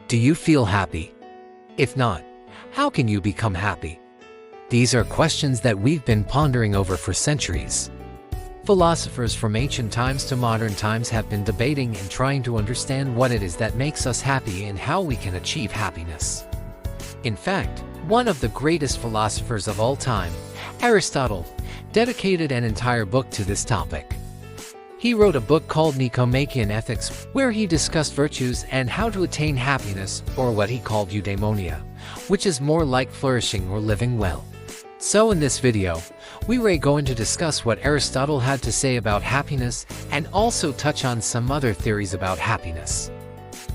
Do you feel happy? If not, how can you become happy? These are questions that we've been pondering over for centuries. Philosophers from ancient times to modern times have been debating and trying to understand what it is that makes us happy and how we can achieve happiness. In fact, one of the greatest philosophers of all time, Aristotle, dedicated an entire book to this topic. He wrote a book called Nicomachean Ethics, where he discussed virtues and how to attain happiness, or what he called eudaimonia, which is more like flourishing or living well. So in this video, we are going to discuss what Aristotle had to say about happiness and also touch on some other theories about happiness.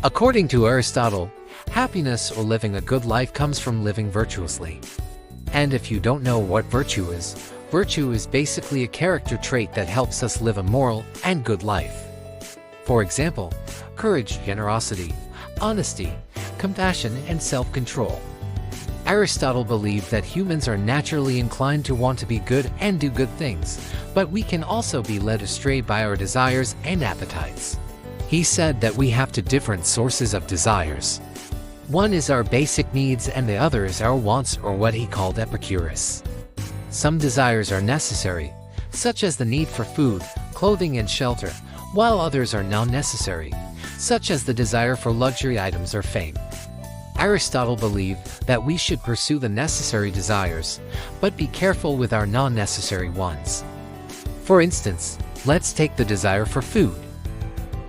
According to Aristotle, happiness or living a good life comes from living virtuously. And if you don't know what virtue is basically a character trait that helps us live a moral and good life. For example, courage, generosity, honesty, compassion, and self-control. Aristotle believed that humans are naturally inclined to want to be good and do good things, but we can also be led astray by our desires and appetites. He said that we have two different sources of desires. One is our basic needs and the other is our wants, or what he called epicurus. Some desires are necessary, such as the need for food, clothing, and shelter, while others are non-necessary, such as the desire for luxury items or fame. Aristotle believed that we should pursue the necessary desires, but be careful with our non-necessary ones. For instance, let's take the desire for food.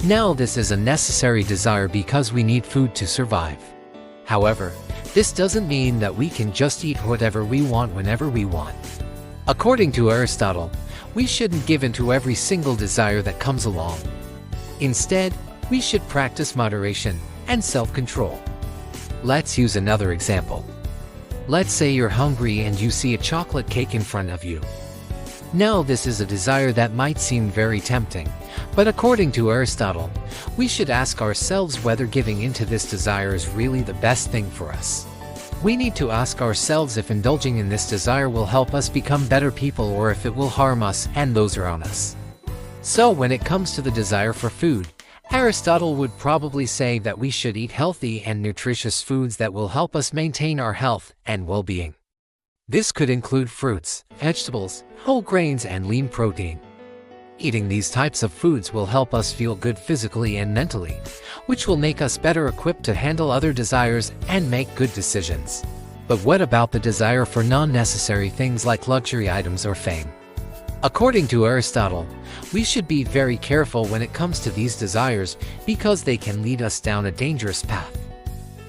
Now, this is a necessary desire because we need food to survive. However, this doesn't mean that we can just eat whatever we want whenever we want. According to Aristotle, we shouldn't give in to every single desire that comes along. Instead, we should practice moderation and self-control. Let's use another example. Let's say you're hungry and you see a chocolate cake in front of you. Now, this is a desire that might seem very tempting, but according to Aristotle, we should ask ourselves whether giving into this desire is really the best thing for us. We need to ask ourselves if indulging in this desire will help us become better people or if it will harm us and those around us. So when it comes to the desire for food, Aristotle would probably say that we should eat healthy and nutritious foods that will help us maintain our health and well-being. This could include fruits, vegetables, whole grains, and lean protein. Eating these types of foods will help us feel good physically and mentally, which will make us better equipped to handle other desires and make good decisions. But what about the desire for non-necessary things like luxury items or fame? According to Aristotle, we should be very careful when it comes to these desires because they can lead us down a dangerous path.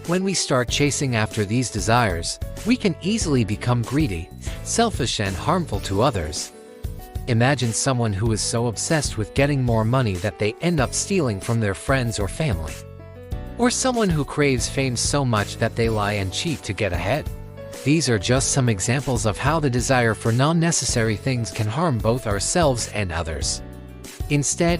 When we start chasing after these desires, we can easily become greedy, selfish, and harmful to others. Imagine someone who is so obsessed with getting more money that they end up stealing from their friends or family. Or someone who craves fame so much that they lie and cheat to get ahead. These are just some examples of how the desire for non-necessary things can harm both ourselves and others. Instead,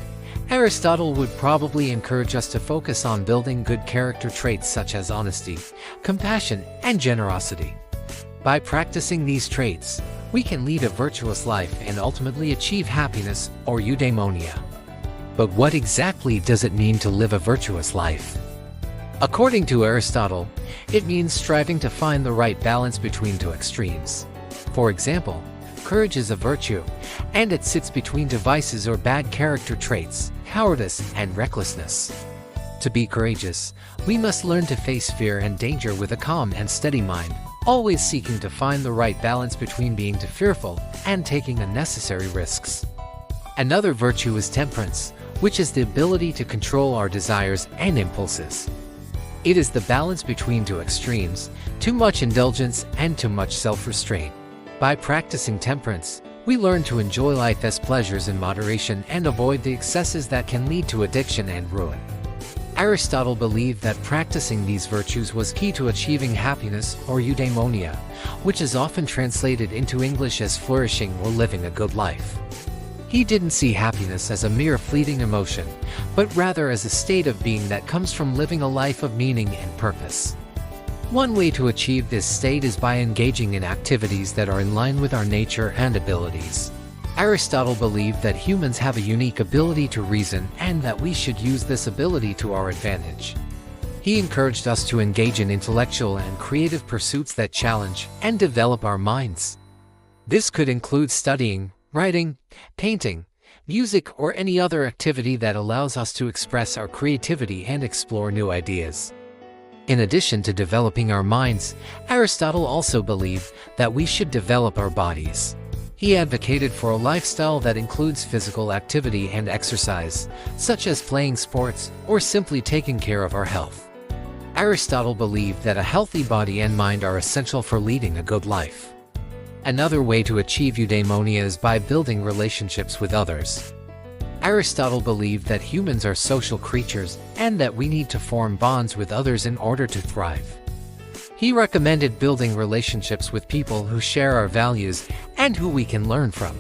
Aristotle would probably encourage us to focus on building good character traits such as honesty, compassion, and generosity. By practicing these traits, we can lead a virtuous life and ultimately achieve happiness or eudaimonia. But what exactly does it mean to live a virtuous life? According to Aristotle, it means striving to find the right balance between two extremes. For example, courage is a virtue, and it sits between two vices or bad character traits, cowardice and recklessness. To be courageous, we must learn to face fear and danger with a calm and steady mind, always seeking to find the right balance between being too fearful and taking unnecessary risks. Another virtue is temperance, which is the ability to control our desires and impulses. It is the balance between two extremes, too much indulgence and too much self-restraint. By practicing temperance, we learn to enjoy life as pleasures in moderation and avoid the excesses that can lead to addiction and ruin. Aristotle believed that practicing these virtues was key to achieving happiness or eudaimonia, which is often translated into English as flourishing or living a good life. He didn't see happiness as a mere fleeting emotion, but rather as a state of being that comes from living a life of meaning and purpose. One way to achieve this state is by engaging in activities that are in line with our nature and abilities. Aristotle believed that humans have a unique ability to reason and that we should use this ability to our advantage. He encouraged us to engage in intellectual and creative pursuits that challenge and develop our minds. This could include studying, writing, painting, music, or any other activity that allows us to express our creativity and explore new ideas. In addition to developing our minds, Aristotle also believed that we should develop our bodies. He advocated for a lifestyle that includes physical activity and exercise, such as playing sports or simply taking care of our health. Aristotle believed that a healthy body and mind are essential for leading a good life. Another way to achieve eudaimonia is by building relationships with others. Aristotle believed that humans are social creatures and that we need to form bonds with others in order to thrive. He recommended building relationships with people who share our values and who we can learn from.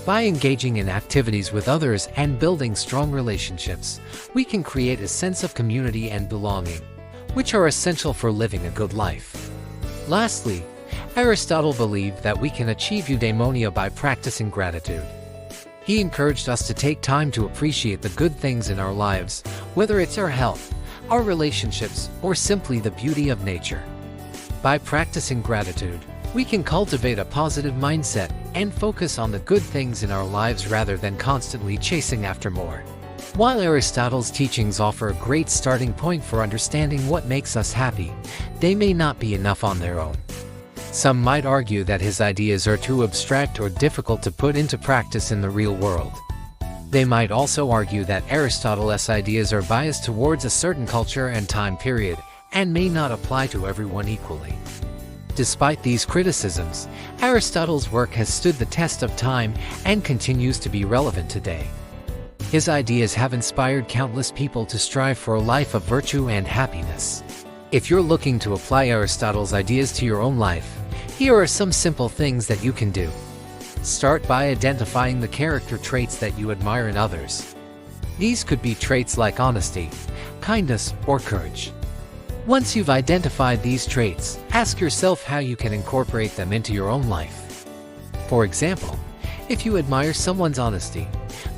By engaging in activities with others and building strong relationships, we can create a sense of community and belonging, which are essential for living a good life. Lastly, Aristotle believed that we can achieve eudaimonia by practicing gratitude. He encouraged us to take time to appreciate the good things in our lives, whether it's our health, our relationships, or simply the beauty of nature. By practicing gratitude, we can cultivate a positive mindset and focus on the good things in our lives rather than constantly chasing after more. While Aristotle's teachings offer a great starting point for understanding what makes us happy, they may not be enough on their own. Some might argue that his ideas are too abstract or difficult to put into practice in the real world. They might also argue that Aristotle's ideas are biased towards a certain culture and time period and may not apply to everyone equally. Despite these criticisms, Aristotle's work has stood the test of time and continues to be relevant today. His ideas have inspired countless people to strive for a life of virtue and happiness. If you're looking to apply Aristotle's ideas to your own life, here are some simple things that you can do. Start by identifying the character traits that you admire in others. These could be traits like honesty, kindness, or courage. Once you've identified these traits, ask yourself how you can incorporate them into your own life. For example, if you admire someone's honesty,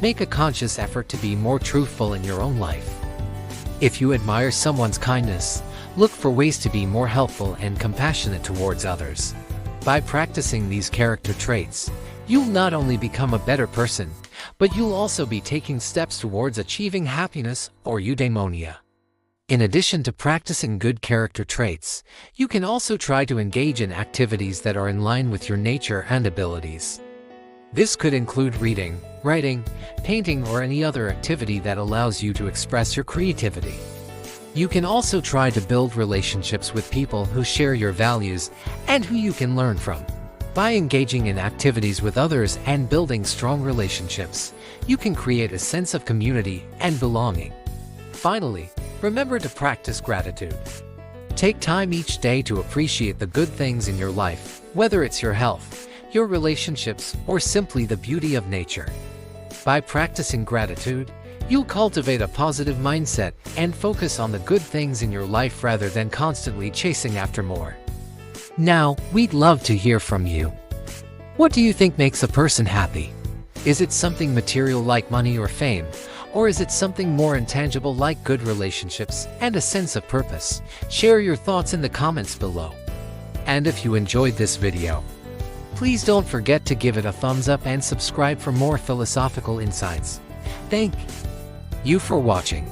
make a conscious effort to be more truthful in your own life. If you admire someone's kindness, look for ways to be more helpful and compassionate towards others. By practicing these character traits, you'll not only become a better person, but you'll also be taking steps towards achieving happiness or eudaimonia. In addition to practicing good character traits, you can also try to engage in activities that are in line with your nature and abilities. This could include reading, writing, painting, or any other activity that allows you to express your creativity. You can also try to build relationships with people who share your values and who you can learn from. By engaging in activities with others and building strong relationships, you can create a sense of community and belonging. Finally, remember to practice gratitude. Take time each day to appreciate the good things in your life, whether it's your health, your relationships, or simply the beauty of nature. By practicing gratitude, you'll cultivate a positive mindset and focus on the good things in your life rather than constantly chasing after more. Now, we'd love to hear from you. What do you think makes a person happy? Is it something material like money or fame? Or is it something more intangible like good relationships and a sense of purpose? Share your thoughts in the comments below. And if you enjoyed this video, please don't forget to give it a thumbs up and subscribe for more philosophical insights. Thank you for watching.